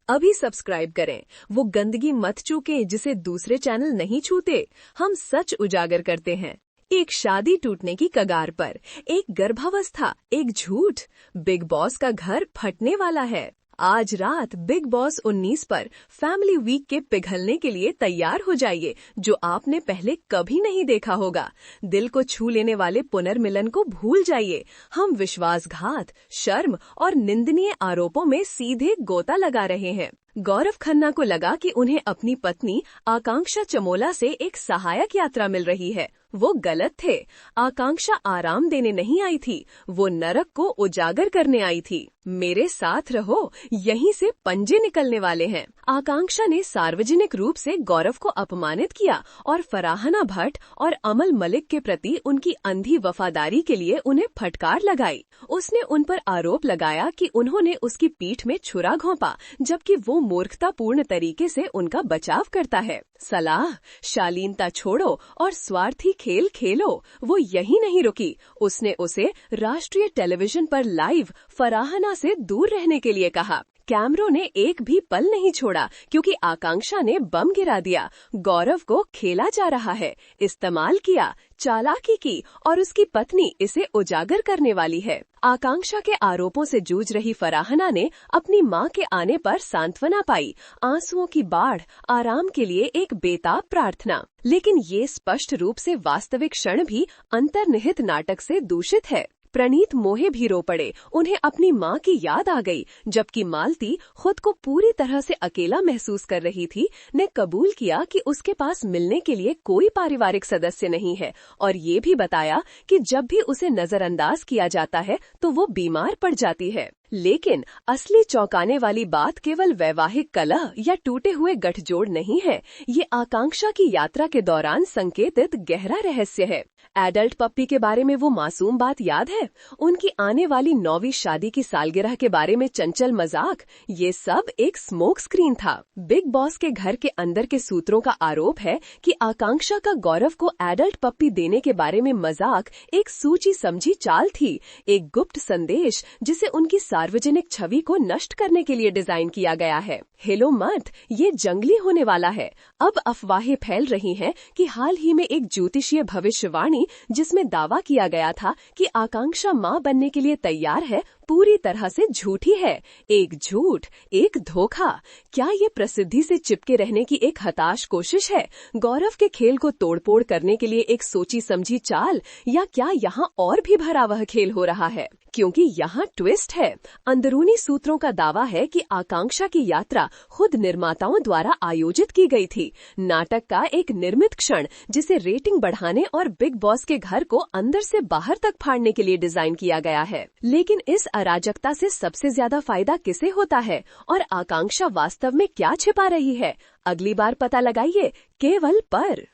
अभी सब्सक्राइब करें। वो गंदगी मत चूके जिसे दूसरे चैनल नहीं छूते। हम सच उजागर करते हैं। एक शादी टूटने की कगार पर, एक गर्भावस्था, एक झूठ। बिग बॉस का घर फटने वाला है। आज रात बिग बॉस 19 पर फैमिली वीक के पिघलने के लिए तैयार हो जाइए, जो आपने पहले कभी नहीं देखा होगा। दिल को छू लेने वाले पुनर्मिलन को भूल जाइए। हम विश्वासघात, शर्म और निंदनीय आरोपों में सीधे गोता लगा रहे हैं। गौरव खन्ना को लगा कि उन्हें अपनी पत्नी आकांक्षा चमोला से एक सहायक यात्रा मिल रही है। वो गलत थे। आकांक्षा आराम देने नहीं आई थी, वो नरक को उजागर करने आई थी। मेरे साथ रहो, यहीं से पंजे निकलने वाले हैं। आकांक्षा ने सार्वजनिक रूप से गौरव को अपमानित किया और फराहना भट्ट और अमल मलिक के प्रति उनकी अंधी वफादारी के लिए उन्हें फटकार लगाई। उसने उन पर आरोप लगाया कि उन्होंने उसकी पीठ में छुरा घोंपा, जबकि वो मूर्खतापूर्ण तरीके से उनका बचाव करता है। सलाह, शालीनता छोड़ो और स्वार्थी खेल खेलो। वो यही नहीं रुकी, उसने उसे राष्ट्रीय टेलीविजन पर लाइव फराहना से दूर रहने के लिए कहा। कैमरों ने एक भी पल नहीं छोड़ा क्योंकि आकांक्षा ने बम गिरा दिया। गौरव को खेला जा रहा है, इस्तेमाल किया, चालाकी की और उसकी पत्नी इसे उजागर करने वाली है। आकांक्षा के आरोपों से जूझ रही फराहना ने अपनी मां के आने पर सांत्वना पाई, आंसुओं की बाढ़, आराम के लिए एक बेताब प्रार्थना। लेकिन ये स्पष्ट रूप से वास्तविक क्षण भी अंतर्निहित नाटक से दूषित है। प्रणीत मोहे भी रो पड़े। उन्हें अपनी मां की याद आ गई, जबकि मालती खुद को पूरी तरह से अकेला महसूस कर रही थी। ने कबूल किया कि उसके पास मिलने के लिए कोई पारिवारिक सदस्य नहीं है और ये भी बताया कि जब भी उसे नजरअंदाज किया जाता है तो वो बीमार पड़ जाती है। लेकिन असली चौंकाने वाली बात केवल वैवाहिक कलह या टूटे हुए गठजोड़ नहीं है। ये आकांक्षा की यात्रा के दौरान संकेतित गहरा रहस्य है। एडल्ट पप्पी के बारे में वो मासूम बात याद है? उनकी आने वाली 9वीं शादी की सालगिरह के बारे में चंचल मजाक, ये सब एक स्मोक स्क्रीन था। बिग बॉस के घर के अंदर के सूत्रों का आरोप है कि आकांक्षा का गौरव को एडल्ट पप्पी देने के बारे में मजाक एक सूची समझी चाल थी, एक गुप्त संदेश जिसे उनकी सार्वजनिक छवि को नष्ट करने के लिए डिजाइन किया गया है। हिलो मत, ये जंगली होने वाला है। अब अफवाहें फैल रही हैं कि हाल ही में एक ज्योतिषीय भविष्यवाणी जिसमें दावा किया गया था कि आकांक्षा मां बनने के लिए तैयार है, पूरी तरह से झूठी है। एक झूठ, एक धोखा। क्या ये प्रसिद्धि से चिपके रहने की एक हताश कोशिश है, गौरव के खेल को तोड़फोड़ करने के लिए एक सोची समझी चाल, या क्या यहाँ और भी भरावह खेल हो रहा है? क्योंकि यहाँ ट्विस्ट है। अंदरूनी सूत्रों का दावा है कि आकांक्षा की यात्रा खुद निर्माताओं द्वारा आयोजित की गई थी। नाटक का एक निर्मित क्षण जिसे रेटिंग बढ़ाने और बिग बॉस के घर को अंदर से बाहर तक फाड़ने के लिए डिजाइन किया गया है। लेकिन इस अराजकता से सबसे ज्यादा फायदा किसे होता है और आकांक्षा वास्तव में क्या छिपा रही है? अगली बार पता लगाइए, केवल पर।